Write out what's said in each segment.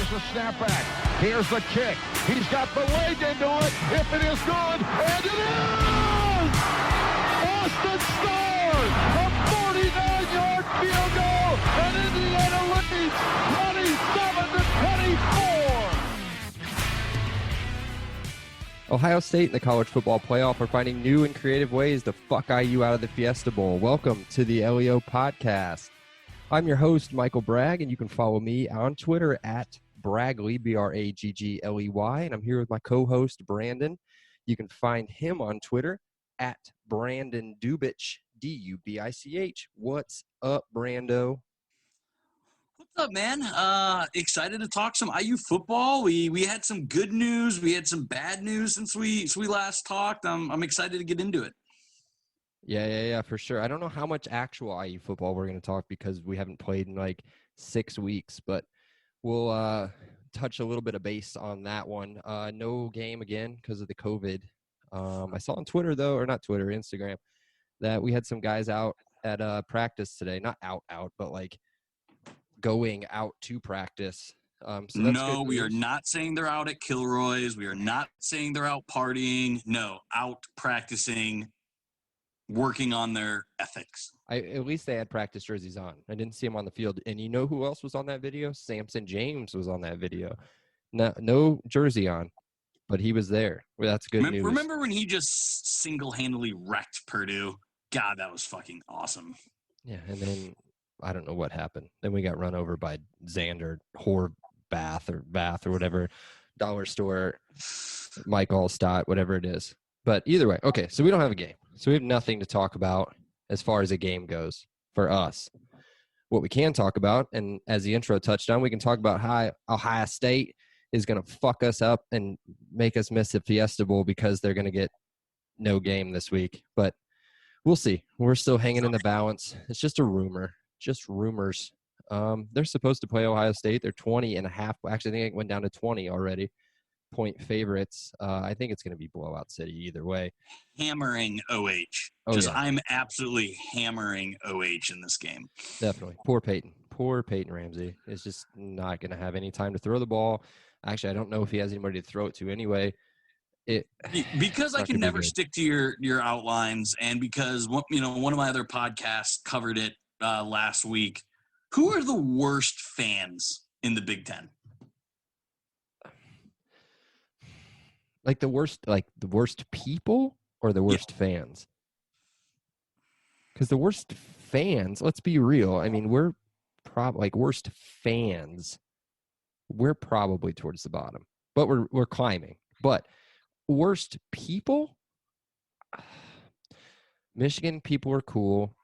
Here's the snapback. Here's the kick. He's got the leg into it. If it is good, and it is! Austin scores! A 49-yard field goal, and Indiana leads 27-24. Ohio State and the college football playoff are finding new and creative ways to fuck IU out of the Fiesta Bowl. Welcome to the LEO podcast. I'm your host, Michael Bragg, and you can follow me on Twitter at Bragley, Braggley, and I'm here with my co-host, Brandon. You can find him on Twitter at Brandon Dubich, D-U-B-I-C-H. What's up, Brando? What's up, man? Excited to talk some IU football. We had some good news. We had some bad news since we last talked. I'm excited to get into it. Yeah, for sure. I don't know how much actual IU football we're going to talk because we haven't played in like 6 weeks, but we'll touch a little bit of base on that one. No game again because of the COVID. I saw on Twitter, though, or not Twitter, Instagram, that we had some guys out at practice today. Not out, but like going out to practice. So that's no, we are not saying they're out at Kilroy's. We are not saying they're out partying. No, out practicing, working on their ethics. At least they had practice jerseys on. I didn't see them on the field. And you know who else was on that video? Samson James was on that video. No jersey on, but he was there. Well, that's good news. Remember when he just single-handedly wrecked Purdue? God, that was fucking awesome. Yeah, and then I don't know what happened. Then we got run over by Xander Bath or whatever, dollar store, Mike Allstott, whatever it is. But either way, okay, so we don't have a game. So we have nothing to talk about as far as a game goes for us. What we can talk about, and as the intro touched on, we can talk about how Ohio State is going to fuck us up and make us miss the Fiesta Bowl because they're going to get no game this week. But we'll see. We're still hanging in the balance. It's just a rumor. Just rumors. They're supposed to play Ohio State. They're 20.5. Actually, I think it went down to 20 already. Point favorites. I think it's going to be blowout city either way. Hammering OH. I'm absolutely hammering OH in this game. Definitely. Poor Peyton Ramsey is just not going to have any time to throw the ball. Actually, I don't know if he has anybody to throw it to anyway. Because I can never stick to your outlines, and because one of my other podcasts covered it last week. Who are the worst fans in the Big Ten? Like the worst people or the worst fans? Because the worst fans, let's be real. I mean, we're probably worst fans. We're probably towards the bottom, but we're climbing. But worst people, Michigan people are cool.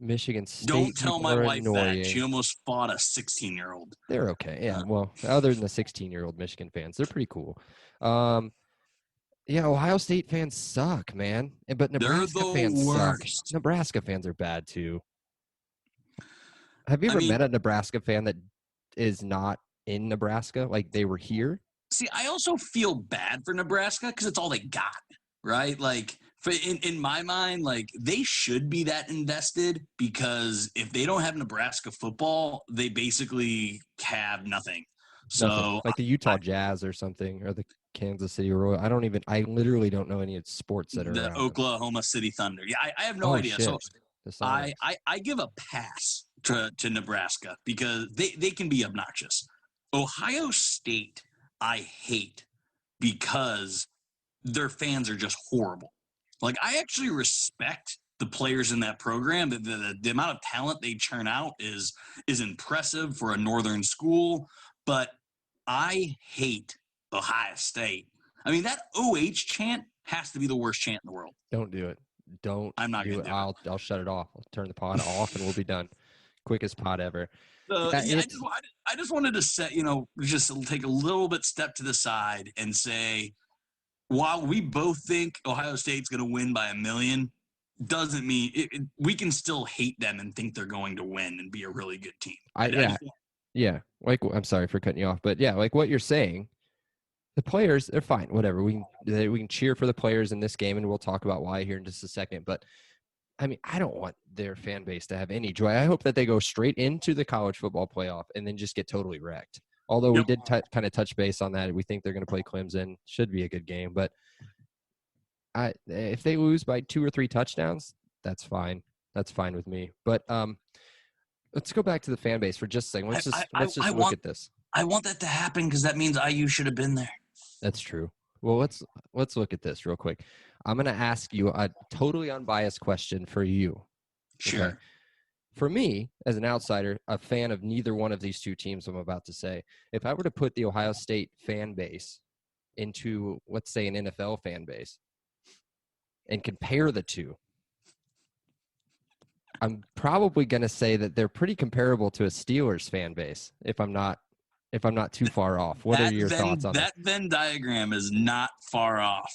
Michigan State. Don't tell my wife annoying. that. She almost fought a 16-year-old. They're okay. Yeah. Well, other than the 16-year-old Michigan fans, they're pretty cool. Yeah, Ohio State fans suck, man. But Nebraska fans suck. Nebraska fans are bad too. Have you ever met a Nebraska fan that is not in Nebraska? Like they were here? See, I also feel bad for Nebraska because it's all they got, right? Like, in my mind, like they should be that invested because if they don't have Nebraska football, they basically have nothing. So like the Utah Jazz or something, or the Kansas City Royals. I literally don't know any sports that are the around Oklahoma City Thunder. Yeah, I have no idea. Shit. So I give a pass to Nebraska because they can be obnoxious. Ohio State, I hate because their fans are just horrible. Like, I actually respect the players in that program. The amount of talent they churn out is impressive for a northern school, but I hate Ohio State. I mean, that OH chant has to be the worst chant in the world. Don't do it. I'm not going to do it. I'll shut it off. I'll turn the pod off and we'll be done. Quickest pod ever. I just wanted to set, just take a little bit step to the side and say, while we both think Ohio State's going to win by 1 million, doesn't mean we can still hate them and think they're going to win and be a really good team. Yeah. Like, I'm sorry for cutting you off, but yeah, like what you're saying, the players, they're fine. Whatever. We can cheer for the players in this game, and we'll talk about why here in just a second. But I mean, I don't want their fan base to have any joy. I hope that they go straight into the college football playoff and then just get totally wrecked Although we Yep. did kind of touch base on that. We think they're going to play Clemson. Should be a good game. But if they lose by 2 or 3 touchdowns, that's fine. That's fine with me. But let's go back to the fan base for just a second. Let's just look at this. I want that to happen because that means IU should have been there. That's true. Well, let's look at this real quick. I'm going to ask you a totally unbiased question for you. Sure. Okay? For me, as an outsider, a fan of neither one of these two teams I'm about to say, if I were to put the Ohio State fan base into, let's say, an NFL fan base and compare the two, I'm probably going to say that they're pretty comparable to a Steelers fan base if I'm not too far off. What are your thoughts on that? That Venn diagram is not far off.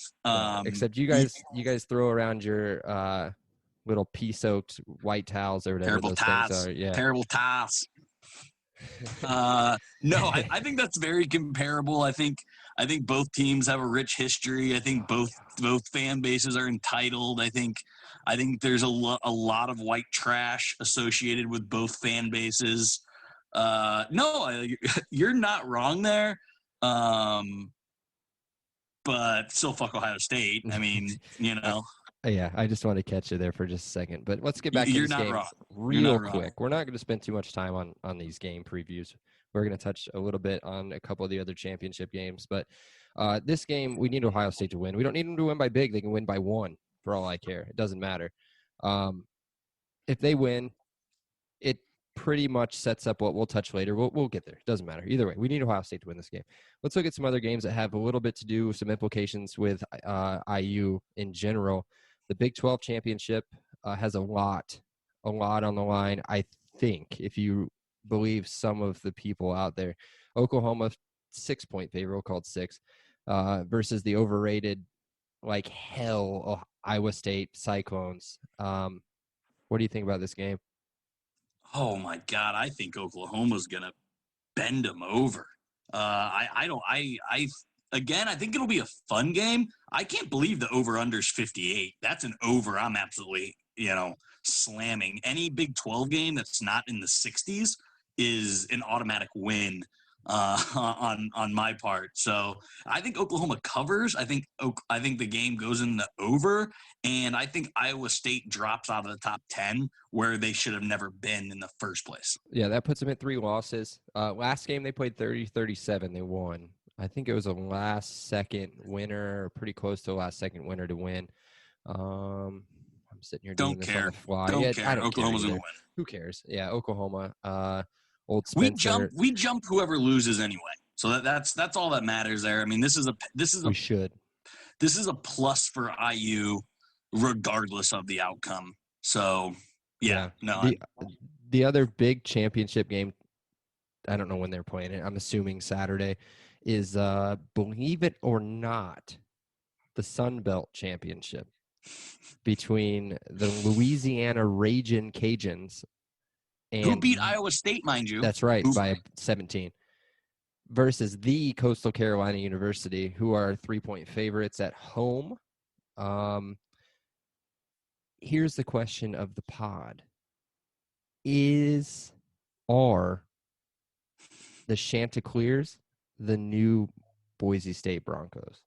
Except you guys throw around your little pea-soaked white towels or whatever those things are. Yeah. Terrible ties. No, I think that's very comparable. I think both teams have a rich history. I think both fan bases are entitled. I think there's a lot of white trash associated with both fan bases. No, you're not wrong there. But still fuck Ohio State. I mean, Yeah, I just want to catch you there for just a second. But let's get back to these games real quick. We're not going to spend too much time on these game previews. We're going to touch a little bit on a couple of the other championship games. But this game, we need Ohio State to win. We don't need them to win by big. They can win by 1 for all I care. It doesn't matter. If they win, it pretty much sets up what we'll touch later. We'll get there. It doesn't matter. Either way, we need Ohio State to win this game. Let's look at some other games that have a little bit to do with some implications with IU in general. The Big 12 championship has a lot on the line. I think, if you believe some of the people out there, Oklahoma 6-point favorite, called 6, versus the overrated like hell Iowa State Cyclones. What do you think about this game? Oh my God, I think Oklahoma's gonna bend them over. Again, I think it'll be a fun game. I can't believe the over-under's 58. That's an over I'm absolutely, slamming. Any Big 12 game that's not in the 60s is an automatic win on my part. So I think Oklahoma covers. I think the game goes in the over, and I think Iowa State drops out of the top 10 where they should have never been in the first place. Yeah, that puts them at 3 losses. Last game they played 30-37. They won. I think it was a last-second winner, pretty close to a last-second winner to win. I'm sitting here doing this on the fly. Don't care. I don't Oklahoma's care gonna win. Who cares? Yeah, Oklahoma. Old Spencer. We jump whoever loses anyway. So that's all that matters there. I mean, this is a plus for IU regardless of the outcome. So yeah. No. The other big championship game, I don't know when they're playing it. I'm assuming Saturday, is believe it or not, the Sun Belt Championship between the Louisiana Ragin' Cajuns and who beat Iowa State, mind you. That's right, by 17, versus the Coastal Carolina University, who are 3-point favorites at home. Here's the question of the pod. Are the Chanticleers the new Boise State Broncos?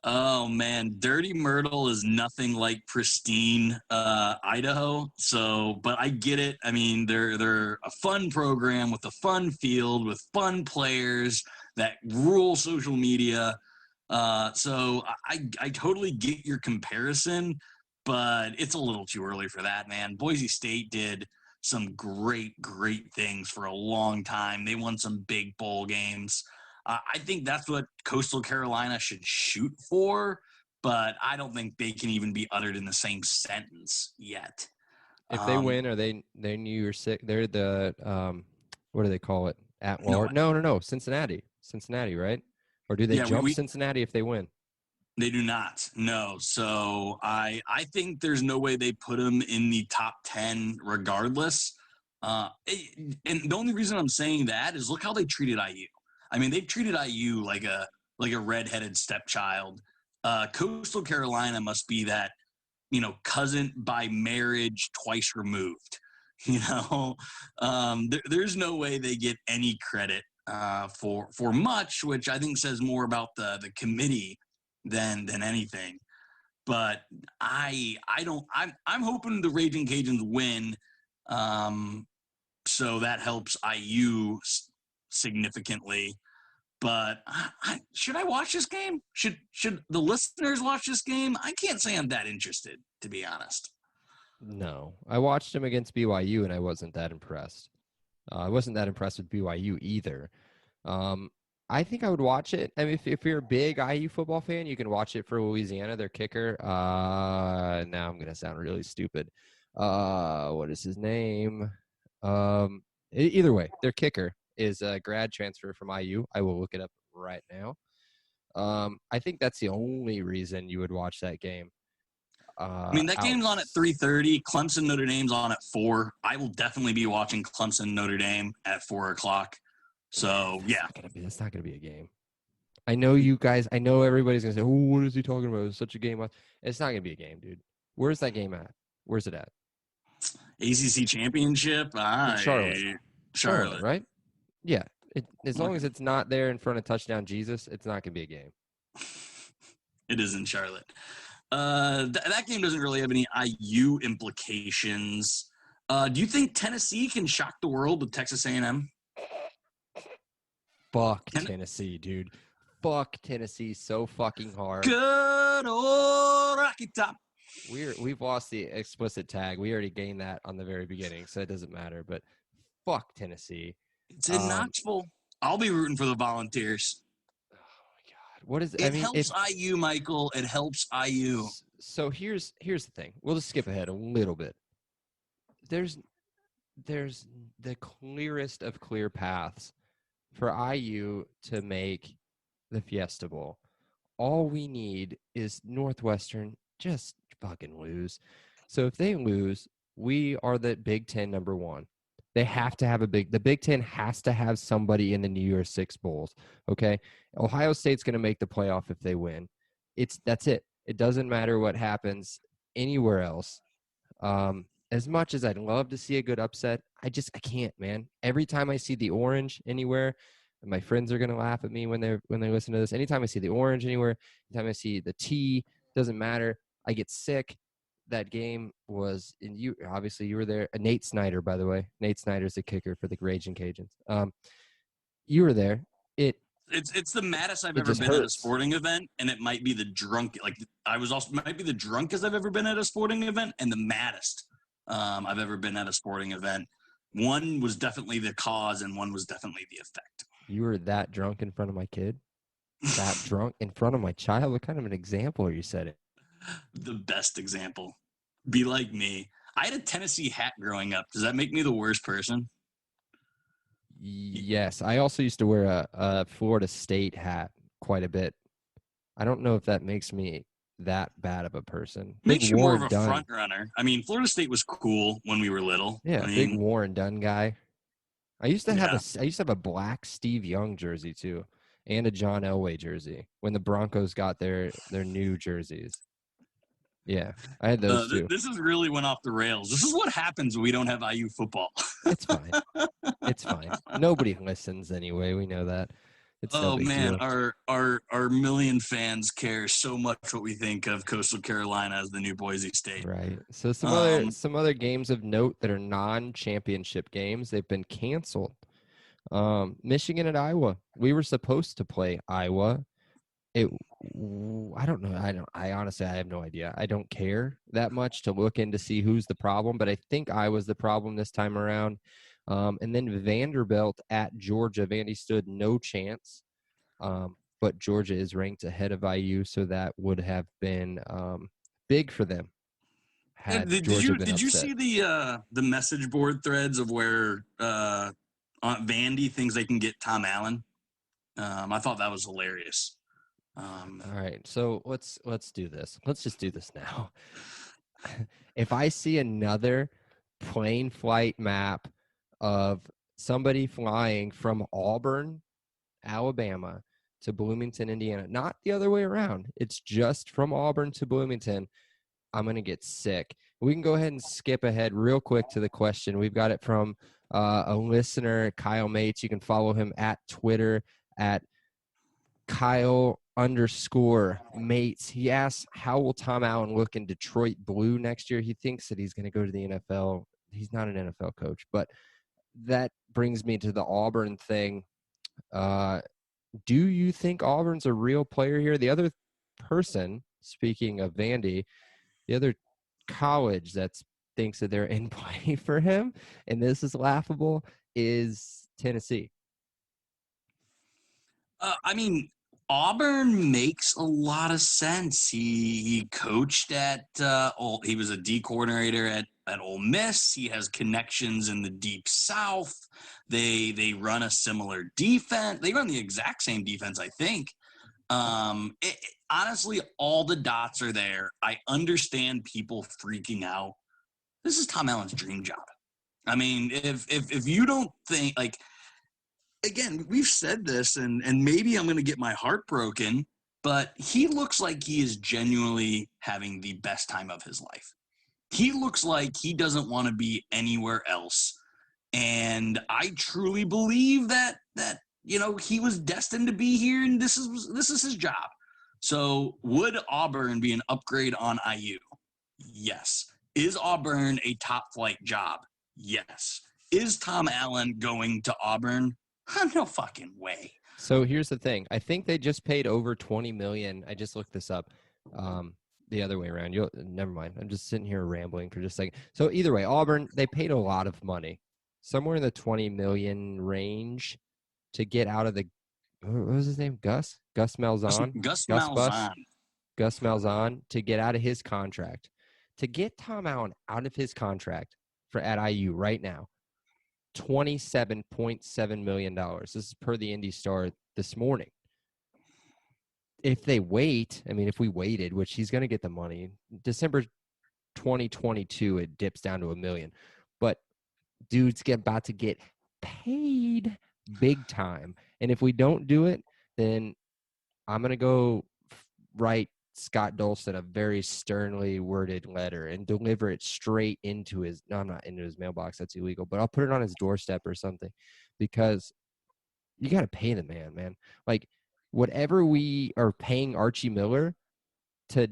Oh man, Dirty Myrtle is nothing like pristine Idaho. So, but I get it. I mean, they're a fun program with a fun field with fun players that rule social media. So I totally get your comparison, but it's a little too early for that, man. Boise State did some great things for a long time. They won some big bowl games. I think that's what Coastal Carolina should shoot for, but I don't think they can even be uttered in the same sentence yet. If they win, are they New Year's Six? They're the what do they call it? At large? No. Cincinnati, right? Or do they jump Cincinnati if they win? They do not. No. So I think there's no way they put them in the top 10 regardless. And the only reason I'm saying that is look how they treated IU. I mean, they've treated IU like a redheaded stepchild. Coastal Carolina must be that, cousin by marriage twice removed. There's no way they get any credit for much, which I think says more about the committee than anything. But I'm hoping the Raging Cajuns win, so that helps IU significantly. But should I watch this game? Should the listeners watch this game? I can't say I'm that interested, to be honest. No, I watched him against BYU and I wasn't that impressed. I wasn't that impressed with BYU either. I think I would watch it. I mean, if you're a big IU football fan, you can watch it for Louisiana, their kicker. Now I'm going to sound really stupid. What is his name? Either way, their kicker is a grad transfer from IU. I will look it up right now. I think that's the only reason you would watch that game. I mean, that game's on at 3:30. Clemson Notre Dame's on at 4. I will definitely be watching Clemson Notre Dame at 4 o'clock. So yeah, that's not gonna be a game. I know you guys. I know everybody's gonna say, "Oh, what is he talking about? It's such a game." It's not gonna be a game, dude. Where's that game at? Where's it at? ACC championship. Charlotte, right? Yeah. As long as it's not there in front of touchdown Jesus, it's not gonna be a game. It is in Charlotte. That game doesn't really have any IU implications. Do you think Tennessee can shock the world with Texas A&M? Fuck Tennessee, dude. Fuck Tennessee so fucking hard. Good old Rocky Top. We've lost the explicit tag. We already gained that on the very beginning, so it doesn't matter. But fuck Tennessee. It's in Knoxville. I'll be rooting for the Volunteers. Oh my God, what is it? It helps IU, Michael. It helps IU. So here's the thing. We'll just skip ahead a little bit. There's the clearest of clear paths for IU to make the Fiesta Bowl. All we need is Northwestern just fucking lose. So if they lose, we are the Big Ten number one. They have to have the Big Ten has to have somebody in the New Year's Six Bowls. Okay. Ohio State's going to make the playoff if they win. That's it. It doesn't matter what happens anywhere else. As much as I'd love to see a good upset, I can't, man. Every time I see the orange anywhere, and my friends are going to laugh at me when they listen to this. Anytime I see the orange anywhere, anytime I see the T, doesn't matter. I get sick. That game was, and you obviously you were there. Nate Snyder, by the way. Nate Snyder's the kicker for the Raging Cajuns. You were there. It's the maddest I've ever been at a sporting event, and it might be the might be the drunkest I've ever been at a sporting event, and the maddest I've ever been at a sporting event. One was definitely the cause, and one was definitely the effect. You were that drunk in front of my kid? That drunk in front of my child? What kind of an example are you setting? The best example. Be like me. I had a Tennessee hat growing up. Does that make me the worst person? Yes. I also used to wear a Florida State hat quite a bit. I don't know if that makes me that bad of a person. Makes you more of a front runner. I mean, Florida State was cool when we were little. Yeah, big Warren Dunn guy. I used to have a black Steve Young jersey too, and a John Elway jersey when the Broncos got their new jerseys. Yeah, I had those too. This has really went off the rails. This is what happens when we don't have IU football. It's fine. It's fine. Nobody listens anyway. We know that. It's no big deal. Our million fans care so much what we think of Coastal Carolina as the new Boise State. Right. So some other games of note that are non-championship games, they've been canceled. Michigan at Iowa. We were supposed to play Iowa. I don't know. I honestly have no idea. I don't care that much to look in to see who's the problem, but I think Iowa's the problem this time around. And then Vanderbilt at Georgia. Vandy stood no chance, but Georgia is ranked ahead of IU, so that would have been big for them. Did you see the message board threads of where Aunt Vandy thinks they can get Tom Allen? I thought that was hilarious. All right, so let's do this. Let's just do this now. If I see another plane flight map of somebody flying from Auburn, Alabama to Bloomington, Indiana, not the other way around, it's just from Auburn to Bloomington, I'm going to get sick. We can go ahead and skip ahead real quick to the question. We've got it from a listener, Kyle Mates. You can follow him at Twitter at Kyle_Mates. He asks, how will Tom Allen look in Detroit blue next year? He thinks that he's going to go to the NFL. He's not an NFL coach, but that brings me to the Auburn thing. Do you think Auburn's a real player here? The other person, speaking of Vandy, the other college that thinks that they're in play for him, and this is laughable, is Tennessee. I mean, Auburn makes a lot of sense. He coached at he was a D coordinator at Ole Miss. He has connections in the Deep South. They run a similar defense. They run the exact same defense, I think. Honestly, all the dots are there. I understand people freaking out. This is Tom Allen's dream job. I mean, if you don't think, like, again, we've said this, and maybe I'm going to get my heart broken, but he looks like he is genuinely having the best time of his life. He looks like he doesn't want to be anywhere else. And I truly believe that he was destined to be here, and this is his job. So would Auburn be an upgrade on IU? Yes. Is Auburn a top flight job? Yes. Is Tom Allen going to Auburn? No fucking way. So here's the thing. I think they just paid over $20 million. I just looked this up. The other way around. Never mind. I'm just sitting here rambling for just a second. So either way, Auburn, they paid a lot of money, somewhere in the 20 million range, to get out of the. What was his name? Gus Malzahn. Gus Malzahn. Gus Malzahn, to get out of his contract. To get Tom Allen out of his contract at IU right now, $27.7 million. This is per the Indy Star this morning. If they wait, I mean, if we waited, which he's going to get the money, December 2022, it dips down to $1 million. But dude's about to get paid big time. And if we don't do it, then I'm going to go write Scott Dolson a very sternly worded letter and deliver it straight into his, no, I'm not into his mailbox. That's illegal, but I'll put it on his doorstep or something, because you got to pay the man. Like, whatever we are paying Archie Miller to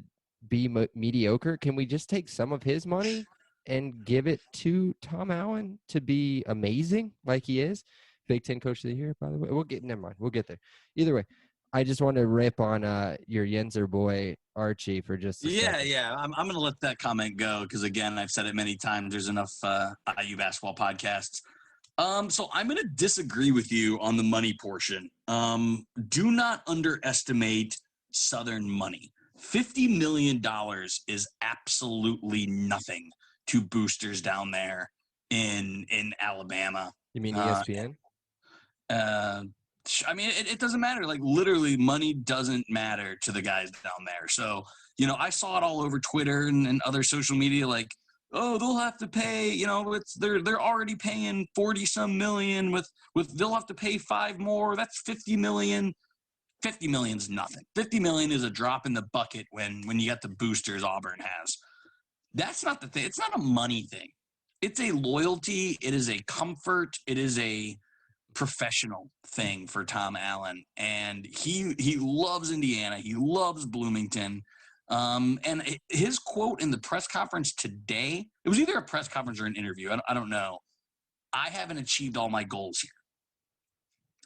be mediocre, can we just take some of his money and give it to Tom Allen to be amazing like he is? Big Ten Coach of the Year, by the way. Never mind. We'll get there. Either way, I just wanted to rip on your Yenzer boy, Archie, for just a second. Yeah. I'm going to let that comment go because, again, I've said it many times. There's enough IU basketball podcasts. So I'm going to disagree with you on the money portion. Do not underestimate Southern money. $50 million is absolutely nothing to boosters down there in Alabama. You mean ESPN? I mean, it doesn't matter. Like, literally, money doesn't matter to the guys down there. So, I saw it all over Twitter and other social media, like, oh, they'll have to pay, they're already paying 40 some million with they'll have to pay 5 more. That's 50 million. 50 million's nothing. 50 million is a drop in the bucket when you got the boosters Auburn has. That's not the thing. It's not a money thing. It's a loyalty. It is a comfort. It is a professional thing for Tom Allen. And he loves Indiana. He loves Bloomington. And his quote in the press conference today, it was either a press conference or an interview. I don't know. I haven't achieved all my goals here.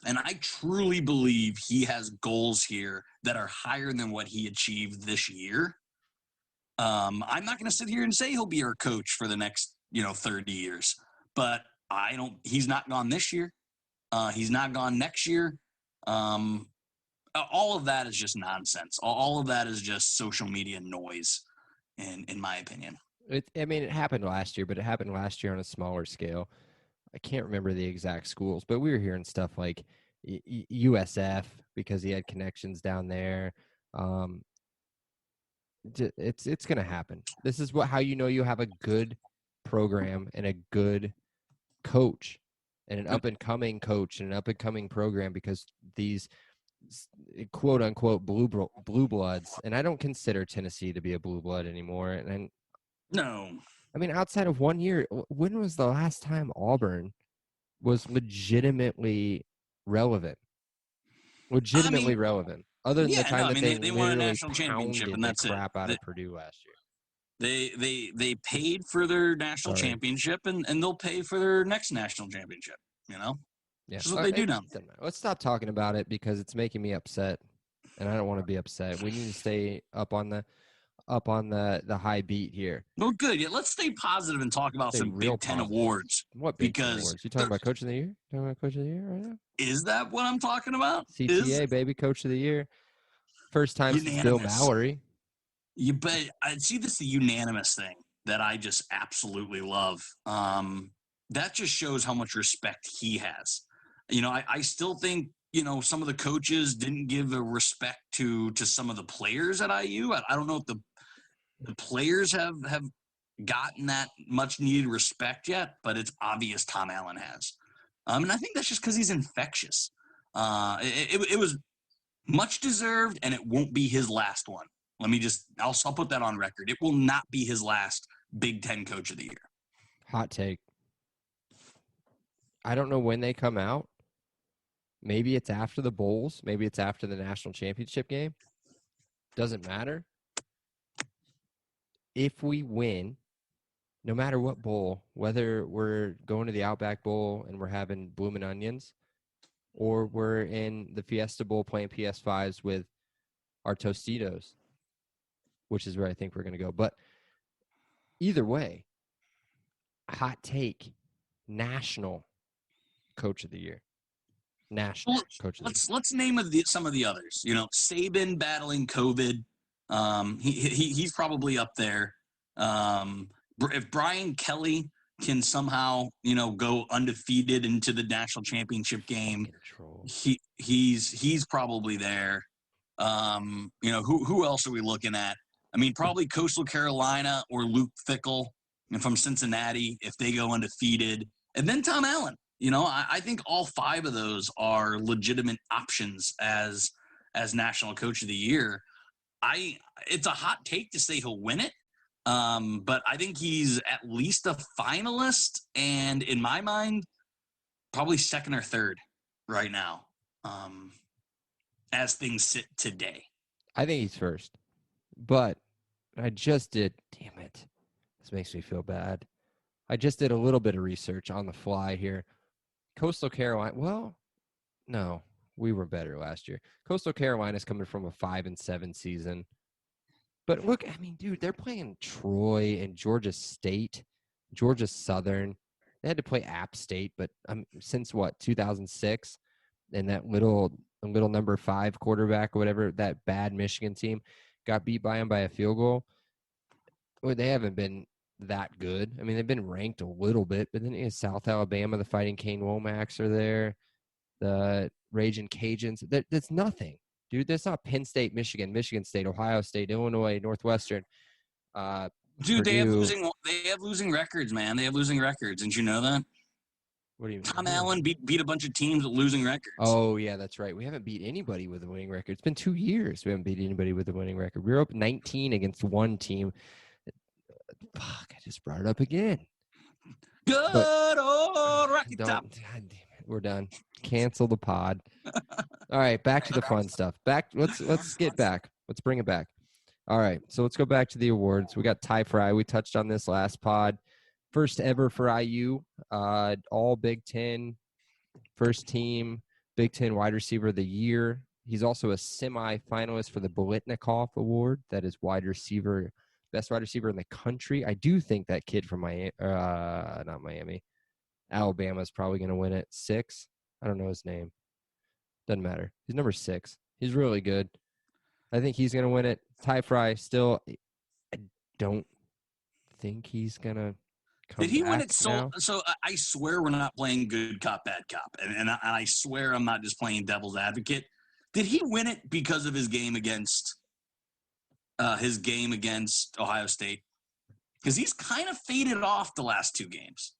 And I truly believe he has goals here that are higher than what he achieved this year. I'm not going to sit here and say he'll be our coach for the next, 30 years, but he's not gone this year. He's not gone next year. All of that is just nonsense. All of that is just social media noise, in my opinion. It happened last year, but it happened last year on a smaller scale. I can't remember the exact schools, but we were hearing stuff like USF because he had connections down there. It's going to happen. This is how you have a good program and a good coach and an up-and-coming coach and an up-and-coming program, because these quote-unquote blue bloods, and I don't consider Tennessee to be a blue blood anymore. And no. I mean, outside of 1 year, when was the last time Auburn was legitimately relevant. Legitimately relevant. Other than the time that they won a literally national championship, pounded and the that's crap out it. of Purdue last year. They paid for their national championship, and they'll pay for their next national championship. You know, yeah, this is what they do now. Let's stop talking about it because it's making me upset, and I don't want to be upset. We need to stay up on the high beat here. Well, good. Yeah, let's stay positive and talk about some Big Ten awards. What Big Ten awards? You talking about Coach of the Year? Talking about Coach of the Year right now? Is that what I'm talking about? CTA, baby, Coach of the Year. First time since Bill Mallory. But I see this the unanimous thing that I just absolutely love. That just shows how much respect he has. You know, I still think, you know, some of the coaches didn't give a respect to some of the players at IU. I don't know if the players have gotten that much needed respect yet, but it's obvious Tom Allen has. And I think that's just because he's infectious. It was much deserved, and it won't be his last one. I'll put that on record. It will not be his last Big Ten Coach of the Year. Hot take. I don't know when they come out. Maybe it's after the bowls. Maybe it's after the national championship game. Doesn't matter. If we win, no matter what bowl, whether we're going to the Outback Bowl and we're having bloomin' onions, or we're in the Fiesta Bowl playing PS5s with our Tostitos, which is where I think we're going to go. But either way, hot take, national Coach of the Year. National Coach of the Year. Let's name some of the others. You know, Saban battling COVID. He's probably up there. If Brian Kelly can somehow, you know, go undefeated into the national championship game, he's probably there. You know, who else are we looking at? I mean, probably Coastal Carolina or Luke Fickell from Cincinnati if they go undefeated, and then Tom Allen. You know, I think all five of those are legitimate options as national coach of the year. It's a hot take to say he'll win it, but I think he's at least a finalist, and in my mind, probably second or third right now, as things sit today. I think he's first, but I just did. Damn it, this makes me feel bad. I just did a little bit of research on the fly here. Coastal Carolina, well, no, we were better last year. Coastal Carolina's coming from a 5-7 season. But look, I mean, dude, they're playing Troy and Georgia State, Georgia Southern. They had to play App State, but since what, 2006? And that little number 5 quarterback or whatever, that bad Michigan team got beat by them by a field goal. Well, they haven't been that good. I mean, they've been ranked a little bit, but then South Alabama, the Fighting Kane Womacs are there, the Raging Cajuns. That's nothing, dude. That's not Penn State, Michigan State, Ohio State, Illinois, Northwestern. Dude, Purdue. they have losing records, man. They have losing records. Didn't you know that? What do you mean? Tom Allen beat a bunch of teams with losing records. Oh, yeah, that's right. We haven't beat anybody with a winning record. It's been 2 years. We haven't beat anybody with a winning record. We were up 19 against one team. Fuck, I just brought it up again. Good old Rocky Top. God damn it. We're done. Cancel the pod. All right, back to the fun stuff. Let's get back. Let's bring it back. All right, so let's go back to the awards. We got Ty Fry. We touched on this last pod. First ever for IU, all Big Ten, first team Big Ten wide receiver of the year. He's also a semi-finalist for the Bolitnikoff Award. That is best wide receiver in the country. I do think that kid from Alabama is probably going to win it. 6. I don't know his name. Doesn't matter. He's number 6. He's really good. I think he's going to win it. Ty Fry, still, I don't think he's going to come Did he back win it? now. So I swear we're not playing good cop, bad cop. And I swear I'm not just playing devil's advocate. Did he win it because of his game against Ohio State? Because he's kind of faded off the last 2 games.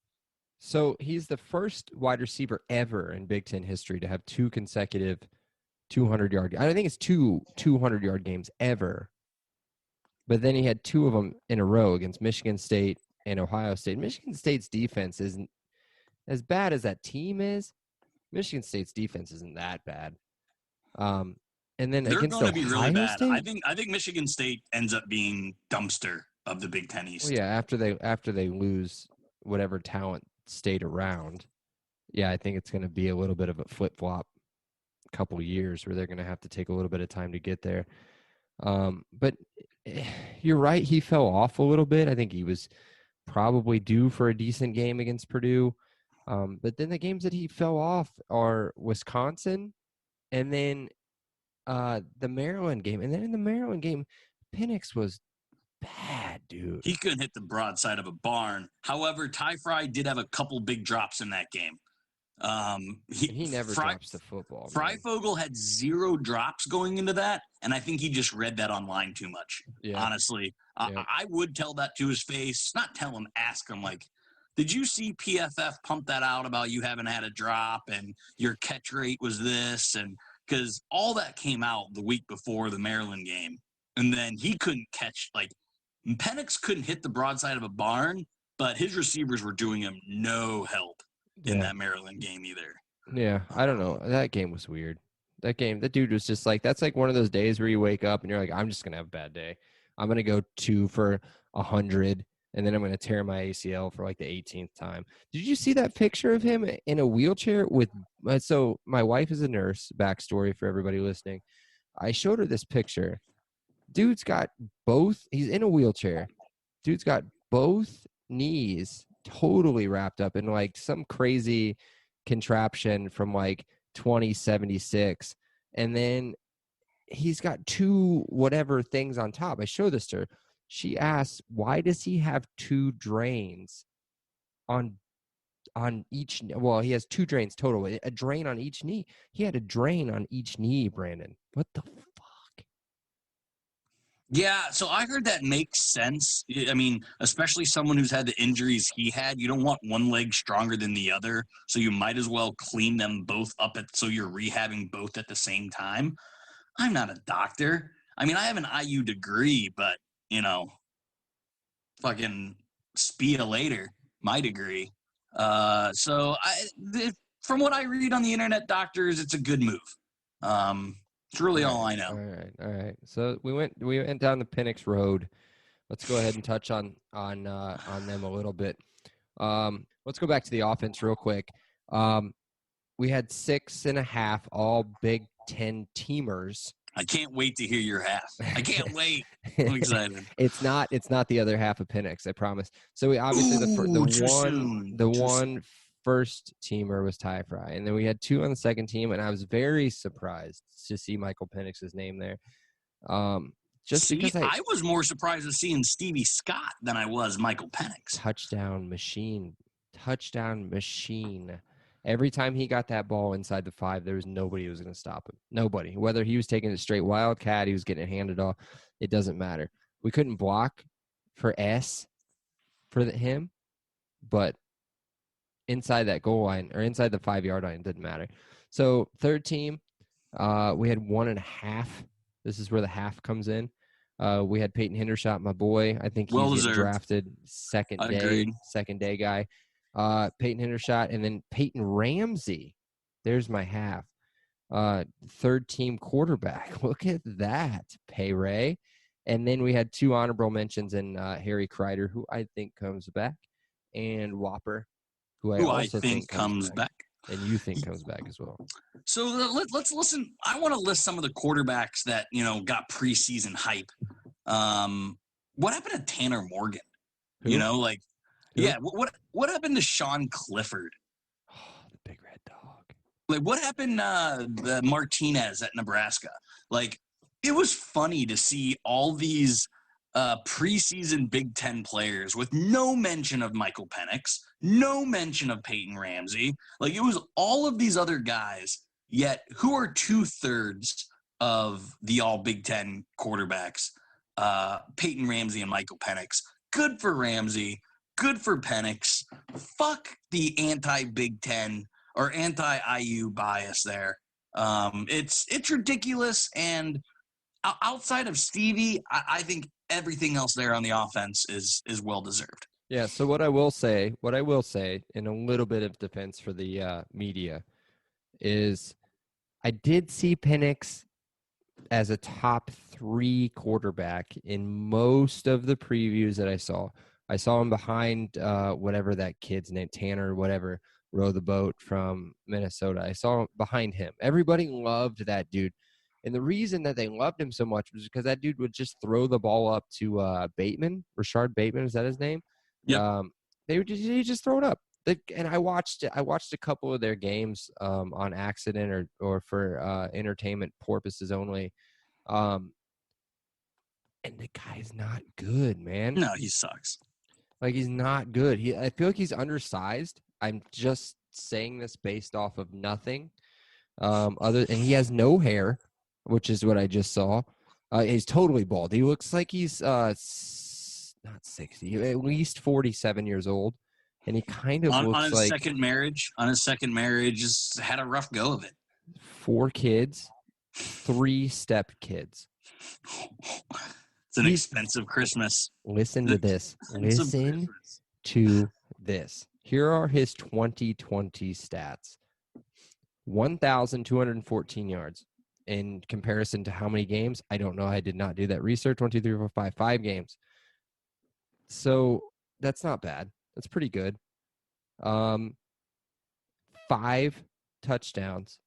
So he's the first wide receiver ever in Big Ten history to have 2 consecutive 200-yard. I think it's 2 200-yard games ever. But then he had 2 of them in a row against Michigan State and Ohio State. Michigan State's defense isn't as bad as that team is, Michigan State's defense isn't that bad. And then They're against going to be really Ohio bad. I State, think Michigan State ends up being dumpster of the Big Ten East. well, yeah, after they lose whatever talent stayed around, yeah, I think it's going to be a little bit of a flip flop, couple years where they're going to have to take a little bit of time to get there. But you're right, he fell off a little bit. I think he was probably due for a decent game against Purdue. But then the games that he fell off are Wisconsin, and then the Maryland game. And then in the Maryland game, Penix was bad, dude. He couldn't hit the broadside of a barn. However, Ty Fry did have a couple big drops in that game. He never drops the football. Freifogel had 0 drops going into that, and I think he just read that online too much. Yeah. Honestly, Yeah. I would tell that to his face. Not tell him, ask him, like, did you see PFF pump that out about you haven't had a drop and your catch rate was this? And because all that came out the week before the Maryland game, and then he couldn't catch, like, Penix couldn't hit the broadside of a barn, but his receivers were doing him no help in that Maryland game either. Yeah, I don't know. That game was weird. That dude was just like, that's like one of those days where you wake up and you're like, I'm just going to have a bad day. I'm going to go 2 for 100, and then I'm going to tear my ACL for like the 18th time. Did you see that picture of him in a wheelchair with, so my wife is a nurse, backstory for everybody listening. I showed her this picture. Dude's got he's in a wheelchair. Dude's got both knees totally wrapped up in like some crazy contraption from like 2076. And then he's got 2 whatever things on top. I showed this to her. She asks, why does he have 2 drains on each? Well, he has 2 drains total, a drain on each knee. He had a drain on each knee, Brandon. What the fuck? Yeah, so I heard that makes sense. I mean, especially someone who's had the injuries he had, you don't want one leg stronger than the other, so you might as well clean them both up so you're rehabbing both at the same time. I'm not a doctor. I mean, I have an IU degree, but, fucking speed later, my degree. So from what I read on the internet, doctors, it's a good move. It's really all I know. All right. So we went down the Penix road. Let's go ahead and touch on them a little bit. Let's go back to the offense real quick. We had 6.5 all Big Ten teamers. I can't wait to hear your half. I can't wait. I'm excited. It's not the other half of Penix, I promise. So we obviously the one first teamer was Ty Fry, and then we had 2 on the second team, and I was very surprised to see Michael Penix's name there. Because I was more surprised at seeing Stevie Scott than I was Michael Penix. Touchdown machine. Every time he got that ball inside the 5, there was nobody who was going to stop him. Nobody. Whether he was taking it straight wildcat, he was getting it handed off. It doesn't matter. We couldn't block for him, but inside that goal line or inside the 5-yard line, it didn't matter. So third team, we had 1.5. This is where the half comes in. We had Peyton Hendershot, my boy. I think he's drafted second day guy. Peyton Hendershot, and then Peyton Ramsey. There's my half. Third team quarterback. Look at that, Pay Ray. And then we had 2 honorable mentions in Harry Kreider, who I think comes back, and Whopper, who I also think comes back. And you think comes back as well. So let's listen. I want to list some of the quarterbacks that, got preseason hype. What happened to Tanner Morgan? Who? Yeah, what happened to Sean Clifford? Oh, the big red dog. Like, what happened to Martinez at Nebraska? Like, it was funny to see all these preseason Big Ten players with no mention of Michael Penix, no mention of Peyton Ramsey. Like, it was all of these other guys, yet who are 2/3 of the all Big Ten quarterbacks? Peyton Ramsey and Michael Penix. Good for Ramsey. Good for Penix. Fuck the anti-Big Ten or anti-IU bias there. It's ridiculous, and outside of Stevie, I think everything else there on the offense is well deserved. Yeah. So what I will say, in a little bit of defense for the media, is I did see Penix as a top 3 quarterback in most of the previews that I saw. I saw him behind whatever that kid's name, Tanner, whatever, row the boat from Minnesota. I saw him behind him. Everybody loved that dude. And the reason that they loved him so much was because that dude would just throw the ball up to Bateman, Rashard Bateman, is that his name? Yep. They would just throw it up. And I watched a couple of their games on accident or for entertainment purposes only. And the guy's not good, man. No, he sucks. Like, he's not good. I feel like he's undersized. I'm just saying this based off of nothing. And he has no hair, which is what I just saw. He's totally bald. He looks like he's not 60, at least 47 years old. And he kind of on looks his like second marriage. On his second marriage, just had a rough go of it. 4 kids, 3 step kids. It's an expensive Christmas. Listen to this. Expensive Listen Christmas. to this. Here are his 2020 stats. 1,214 yards. In comparison to how many games? I don't know. I did not do that research. 1, 2, 3, 4, 5. 5 games. So that's not bad. That's pretty good. 5 touchdowns,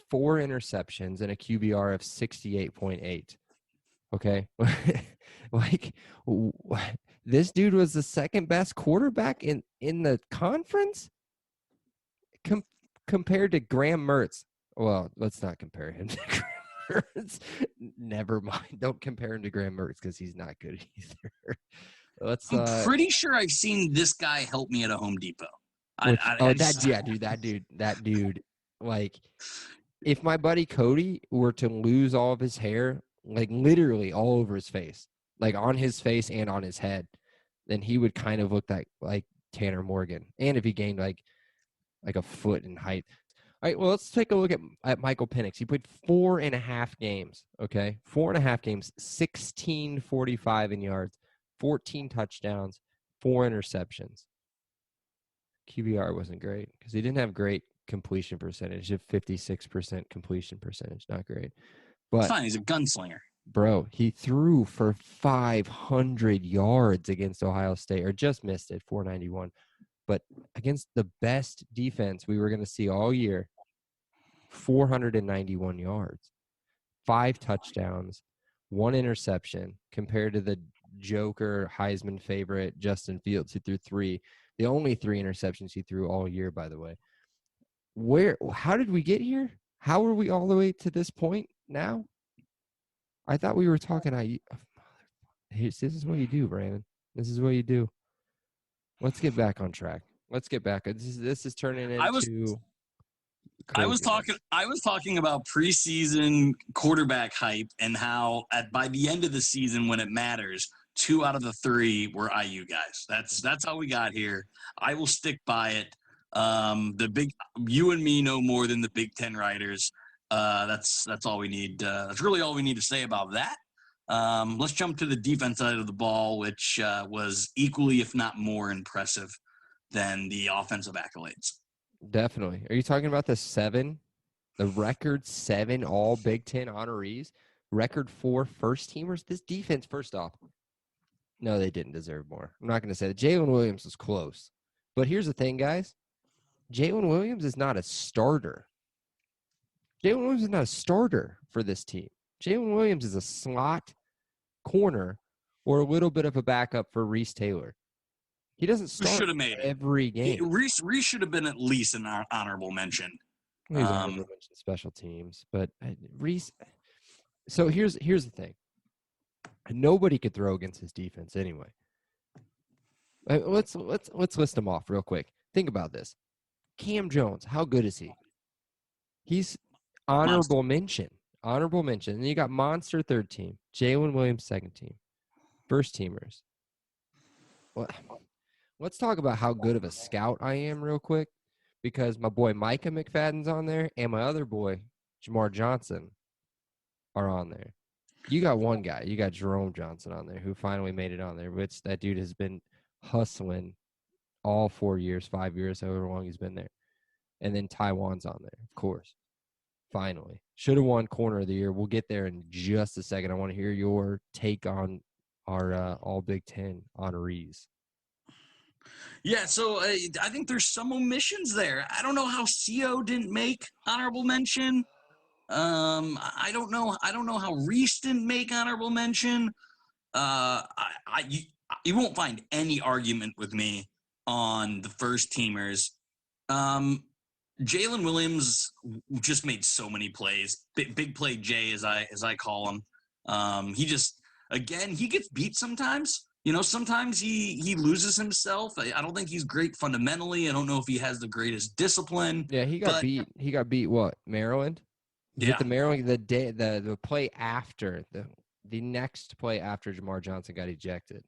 4 interceptions, and a QBR of 68.8. Okay. Like, this dude was the second best quarterback in the conference compared to Graham Mertz. Well, let's not compare him to Graham Mertz. Never mind. Don't compare him to Graham Mertz because he's not good either. I'm pretty sure I've seen this guy help me at a Home Depot. That dude. Like, if my buddy Cody were to lose all of his hair, like literally all over his face, like on his face and on his head, then he would kind of look like Tanner Morgan. And if he gained like a foot in height. All right, well, let's take a look at Michael Penix. He played 4.5 games, okay? 4.5 games, 1645 in yards, 14 touchdowns, 4 interceptions. QBR wasn't great because he didn't have great completion percentage. Of 56% completion percentage, not great. But fine, he's a gunslinger. Bro, he threw for 500 yards against Ohio State, or just missed it, 491. But against the best defense we were going to see all year, 491 yards, 5 touchdowns, 1 interception, compared to the Joker Heisman favorite Justin Fields, who threw 3. The only 3 interceptions he threw all year, by the way. How did we get here? How are we all the way to this point now? I thought we were talking. This is what you do, Brandon. This is what you do. Let's get back on track. Let's get back. This is turning into. I was talking about preseason quarterback hype and how by the end of the season, when it matters, 2 out of the 3 were IU guys. That's how we got here. I will stick by it. You and me know more than the Big Ten writers. That's all we need. That's really all we need to say about that. Let's jump to the defense side of the ball, which was equally, if not more, impressive than the offensive accolades. Definitely. Are you talking about the record 7 all Big Ten honorees, record 4 first teamers? This defense, first off, no, they didn't deserve more. I'm not going to say that. Jalen Williams was close. But here's the thing, guys. Jalen Williams is not a starter. Jalen Williams is not a starter for this team. Jalen Williams is a slot corner or a little bit of a backup for Reese Taylor. He doesn't start every game. Reese should have been at least an honorable mention. He's honorable mention special teams, but Reese. So here's the thing. Nobody could throw against his defense anyway. Let's list them off real quick. Think about this. Cam Jones, how good is he? He's honorable mention. Honorable mention. And then you got Monster third team, Jalen Williams second team, first teamers. Well, let's talk about how good of a scout I am real quick, because my boy Micah McFadden's on there and my other boy Jamar Johnson are on there. You got one guy. You got Jerome Johnson on there who finally made it on there, which that dude has been hustling all 4 years, 5 years, however long he's been there. And then Taiwan's on there, of course. Finally. Should have won corner of the year. We'll get there in just a second. I want to hear your take on our all Big Ten honorees. Yeah, so I think there's some omissions there. I don't know how CO didn't make honorable mention. I don't know. I don't know how Reese didn't make honorable mention. You won't find any argument with me on the first teamers. Jalen Williams just made so many plays. Big play Jay, as I call him. He gets beat sometimes. Sometimes he loses himself. I don't think he's great fundamentally. I don't know if he has the greatest discipline. Yeah, he got beat. He got beat. What, Maryland? Yeah, the Maryland the play after the next play after Jamar Johnson got ejected.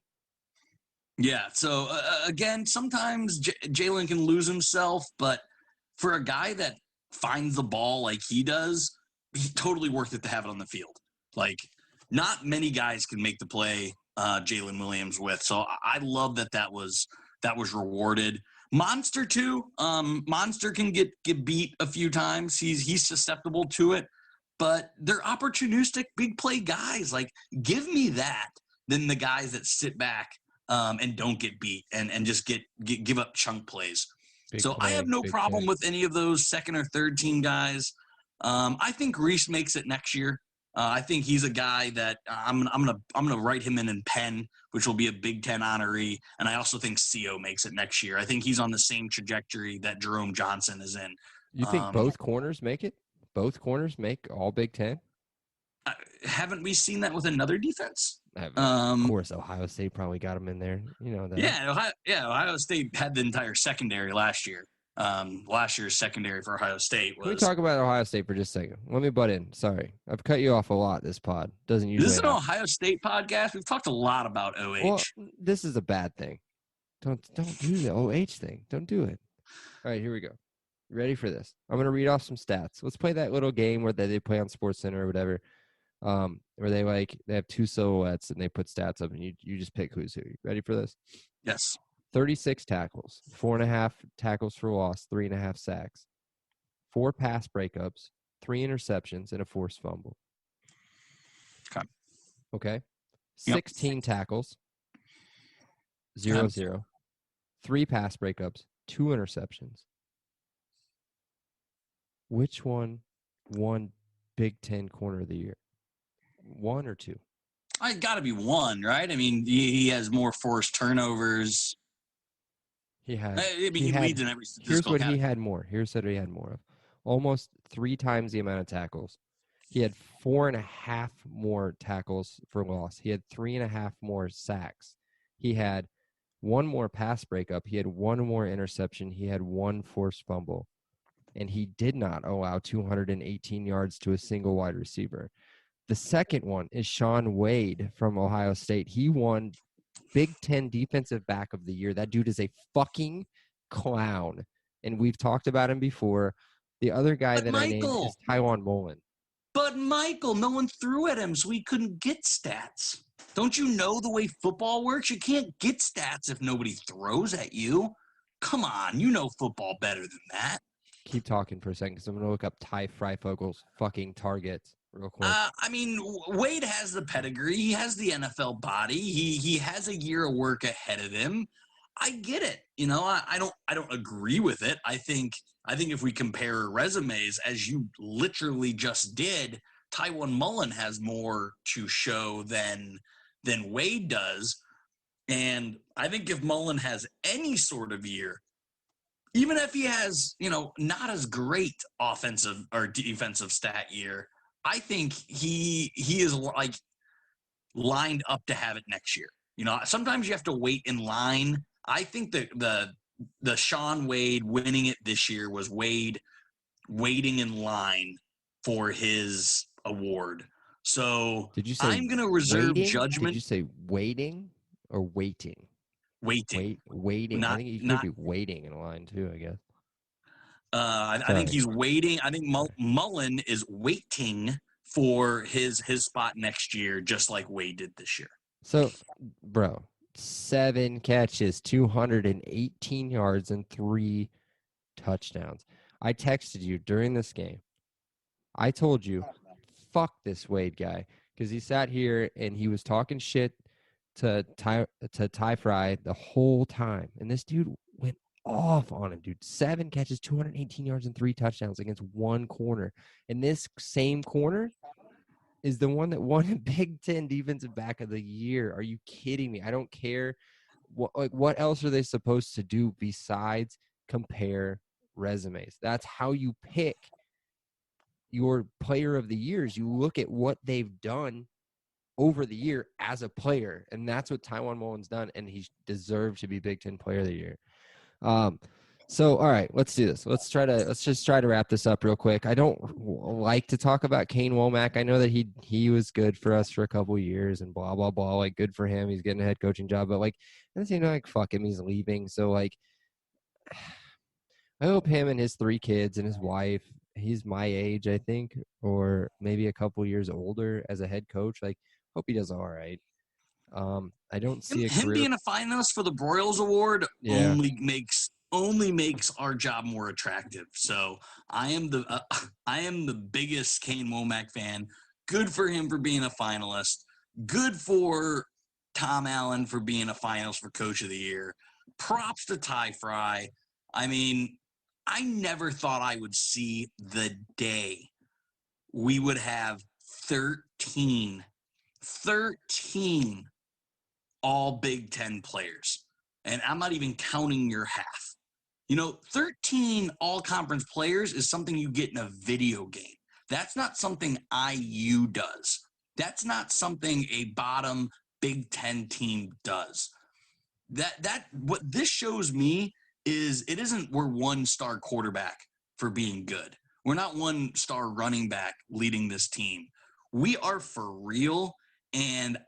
Yeah. So again, sometimes Jalen can lose himself, but for a guy that finds the ball like he does, he's totally worth it to have it on the field. Like, not many guys can make the play Jalen Williams with. So I love that was rewarded. Monster too. Monster can get beat a few times. He's susceptible to it, but they're opportunistic big play guys. Like, give me that than the guys that sit back and don't get beat and just give up chunk plays. I have no problem with any of those second or third team guys. I think Reese makes it next year. I think he's a guy that I'm gonna write him in Penn, which will be a Big Ten honoree, and I also think CO makes it next year. I think he's on the same trajectory that Jerome Johnson is in. You think both corners make it? Both corners make all Big Ten? Haven't we seen that with another defense? Of course, Ohio State probably got him in there. You know that. Yeah, Ohio State had the entire secondary last year. Last year's secondary for Ohio State was. Can we talk about Ohio State for just a second? Let me butt in. Sorry, I've cut you off a lot. This pod doesn't usually. This is an Ohio State podcast. We've talked a lot about OH. Well, this is a bad thing. Don't do the OH thing. Don't do it. All right, here we go. Ready for this? I'm gonna read off some stats. Let's play that little game where they play on SportsCenter or whatever. Where they have two silhouettes and they put stats up and you just pick who's who. Ready for this? Yes. 36 tackles, 4.5 tackles for loss, 3.5 sacks, 4 pass breakups, 3 interceptions, and a forced fumble. Okay. 16 tackles, 0-0, 3 pass breakups, 2 interceptions. Which one won Big Ten Corner of the Year? 1 or 2? I got to be 1, right? I mean, he has more forced turnovers. He leads in every statistical Here's what category. he had more. Here's what he had more of. Almost 3 times the amount of tackles. He had 4.5 more tackles for loss. He had 3.5 more sacks. He had 1 more pass breakup. He had 1 more interception. He had 1 forced fumble. And he did not allow 218 yards to a single wide receiver. The second one is Sean Wade from Ohio State. He won Big Ten Defensive Back of the Year. That dude is a fucking clown. And we've talked about him before. The other guy I named is Tywan Mullen. But Michael, no one threw at him, so he couldn't get stats. Don't you know the way football works? You can't get stats if nobody throws at you. Come on, you know football better than that. Keep talking for a second because I'm going to look up Ty Freifogel's fucking targets real quick. I mean, Wade has the pedigree. He has the NFL body. He has a year of work ahead of him. I get it. I don't agree with it. I think if we compare resumes, as you literally just did, Tywan Mullen has more to show than Wade does. And I think if Mullen has any sort of year, even if he has, not as great offensive or defensive stat year, I think he is like lined up to have it next year. Sometimes you have to wait in line. I think that the Sean Wade winning it this year was Wade waiting in line for his award. So did you say I'm going to reserve waiting? judgment. Did you say waiting or waiting? Waiting. I think you could be waiting in a line too, I guess. I think he's waiting. I think Mullen is waiting for his spot next year, just like Wade did this year. So, bro, 7 catches, 218 yards, and 3 touchdowns. I texted you during this game. I told you, fuck this Wade guy, because he sat here and he was talking shit to Ty Fry the whole time, and this dude went off on him, dude. 7 catches, 218 yards, and 3 touchdowns against one corner, and this same corner is the one that won Big Ten Defensive Back of the Year. Are you kidding me? I don't care. What else are they supposed to do besides compare resumes? That's how you pick your player of the years. You look at what they've done over the year as a player, and that's what Tywan Mullen's done, and he deserved to be Big Ten Player of the Year. So, all right, let's do this. Let's just try to wrap this up real quick. I don't like to talk about Kane Womack. I know that he was good for us for a couple years and blah blah blah. Like, good for him. He's getting a head coaching job, but like, like fuck him. He's leaving. So like, I hope him and his 3 kids and his wife. He's my age, I think, or maybe a couple years older as a head coach. Like, hope he does all right. I don't see him being a finalist for the Broyles Award only makes our job more attractive. So I am the biggest Kane Womack fan. Good for him for being a finalist. Good for Tom Allen for being a finalist for Coach of the Year. Props to Ty Fry. I mean, I never thought I would see the day we would have 13 all Big Ten players. And I'm not even counting your half. 13 all-conference players is something you get in a video game. That's not something IU does. That's not something a bottom Big Ten team does. What this shows me is it isn't we're 1-star quarterback for being good. We're not 1-star running back leading this team. We are for real, and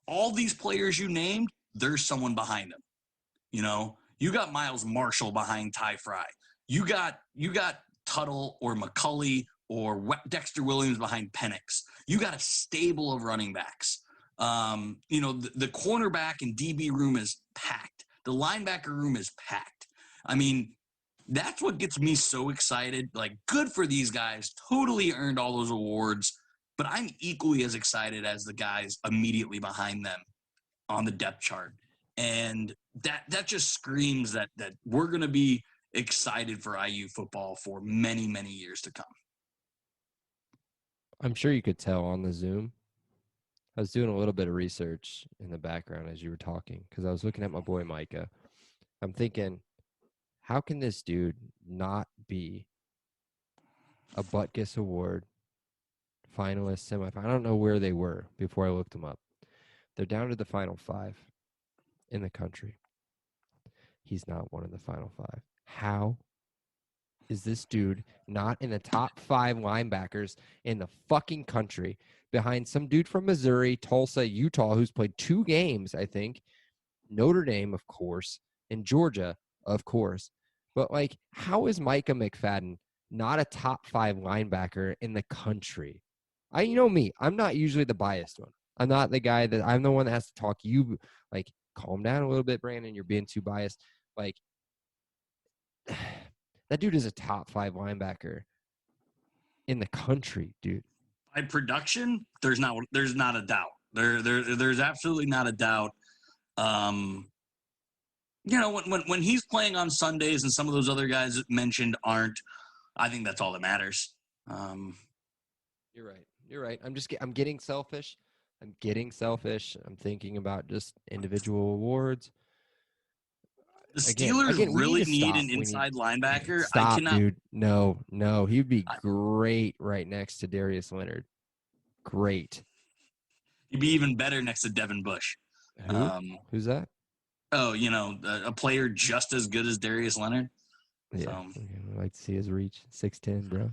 all these players you named, there's someone behind them. You got Miles Marshall behind Ty Fry. You got Tuttle or McCulley or Dexter Williams behind Penix. You got a stable of running backs. The cornerback and DB room is packed. The linebacker room is packed. I mean, that's what gets me so excited. Like, good for these guys. Totally earned all those awards. But I'm equally as excited as the guys immediately behind them on the depth chart. And that just screams that we're going to be excited for IU football for many, many years to come. I'm sure you could tell on the Zoom. I was doing a little bit of research in the background as you were talking because I was looking at my boy Micah. I'm thinking, how can this dude not be a Butkus Award finalist, semifinal? I don't know where they were before I looked them up. They're down to the final 5 in the country. He's not one of the final 5. How is this dude not in the top 5 linebackers in the fucking country behind some dude from Missouri, Tulsa, Utah, who's played 2 games, I think, Notre Dame, of course, and Georgia, of course. But, like, how is Micah McFadden not a top 5 linebacker in the country? You know me. I'm not usually the biased one. I'm not the guy I'm the one that has to talk you. Like, calm down a little bit, Brandon. You're being too biased. Like, that dude is a top 5 linebacker in the country, dude. By production, there's not a doubt. There's absolutely not a doubt. When he's playing on Sundays and some of those other guys mentioned aren't, I think that's all that matters. You're right. I'm getting selfish. I'm thinking about just individual awards. The Steelers really need an inside linebacker. Stop, dude. No. He'd be great right next to Darius Leonard. Great. He'd be even better next to Devin Bush. Who's that? Oh, a player just as good as Darius Leonard. Yeah, so. I'd like to see his reach. 6'10", bro.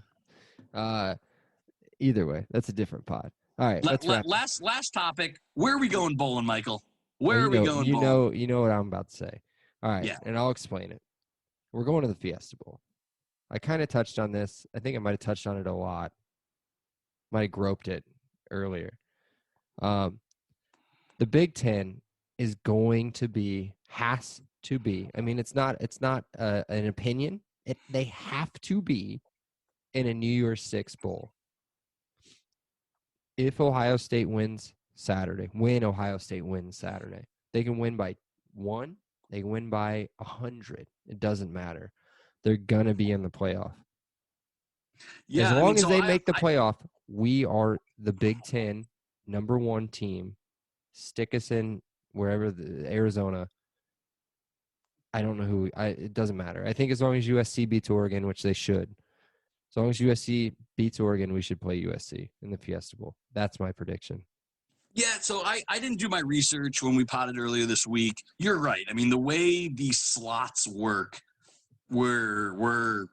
Either way, that's a different pod. All right, let's wrap. Last topic. Where are we going bowling, Michael? Where are we going bowling? You know what I'm about to say. All right, yeah. And I'll explain it. We're going to the Fiesta Bowl. I kind of touched on this. I think I might have touched on it a lot. Might have groped it earlier. The Big Ten is going to be, has to be. I mean, it's not an opinion. They have to be in a New Year's Six bowl. If Ohio State wins Saturday, they can win by 1, they can win by 100. It doesn't matter. They're gonna be in the playoff. Yeah, as long as they make the playoff, we are the Big Ten #1 team. Stick us in wherever, Arizona. I don't know who. It doesn't matter. I think as long as USC beats Oregon, which they should. As long as USC beats Oregon, we should play USC in the Fiesta Bowl. That's my prediction. Yeah, so I didn't do my research when we potted earlier this week. You're right. I mean, the way these slots work, we're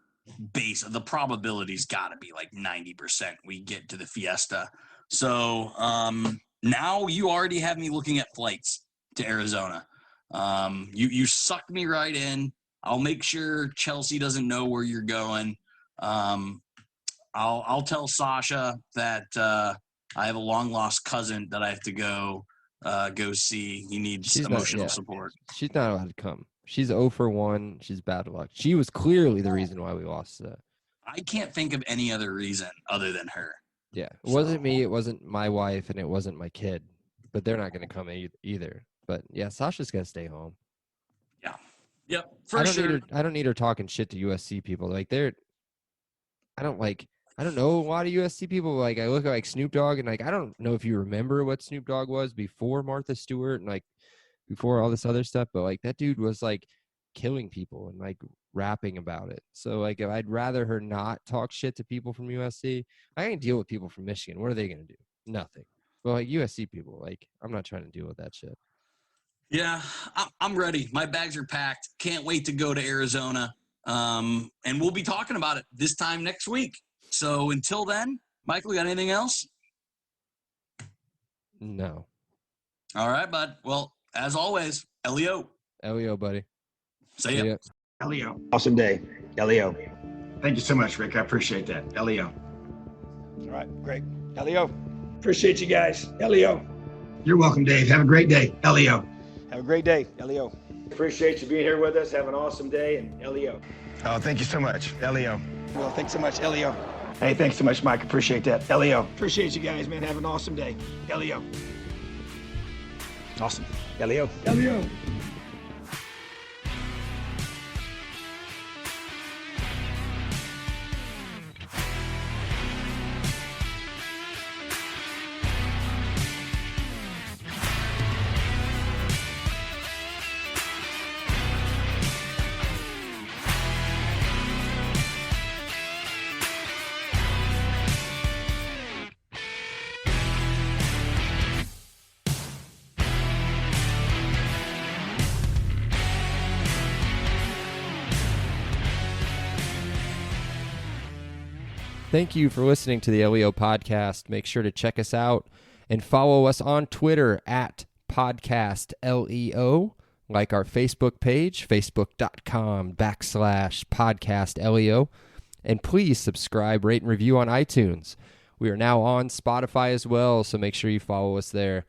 the probability's got to be like 90% we get to the Fiesta. So now you already have me looking at flights to Arizona. You sucked me right in. I'll make sure Chelsea doesn't know where you're going. I'll tell Sasha that I have a long lost cousin that I have to go see. He needs emotional support. She's not allowed to come. She's 0 for 1. She's bad luck. She was clearly the reason why we lost that. I can't think of any other reason other than her. Yeah, it wasn't me. It wasn't my wife, and it wasn't my kid. But they're not going to come either. But yeah, Sasha's going to stay home. Yeah. Yep. For sure. I don't need her talking shit to USC people. Like I don't know a lot of USC people. Like I look at like Snoop Dogg, and like I don't know if you remember what Snoop Dogg was before Martha Stewart and like before all this other stuff, but like that dude was like killing people and like rapping about it. So like if I'd rather her not talk shit to people from USC. I can deal with people from Michigan. What are they going to do? Nothing. But like USC people, like I'm not trying to deal with that shit. Yeah, I'm ready. My bags are packed. Can't wait to go to Arizona. And we'll be talking about it this time next week. So until then, Michael, you got anything else? No. All right, bud. Well, as always, Elio. Elio, buddy. See ya. Elio. Awesome day. Elio. Thank you so much, Rick. I appreciate that. Elio. All right, great. Elio. Appreciate you guys. Elio. You're welcome, Dave. Have a great day. Elio. Have a great day. Elio. Appreciate you being here with us. Have an awesome day. And Elio. Oh, thank you so much. Elio. Well, thanks so much, Elio. Hey, thanks so much, Mike. Appreciate that. Elio. Appreciate you guys, man. Have an awesome day. Elio. Awesome. Elio. Elio. Thank you for listening to the LEO podcast. Make sure to check us out and follow us on Twitter at podcastleo, like our Facebook page, facebook.com/podcastleo. And please subscribe, rate, and review on iTunes. We are now on Spotify as well, so make sure you follow us there.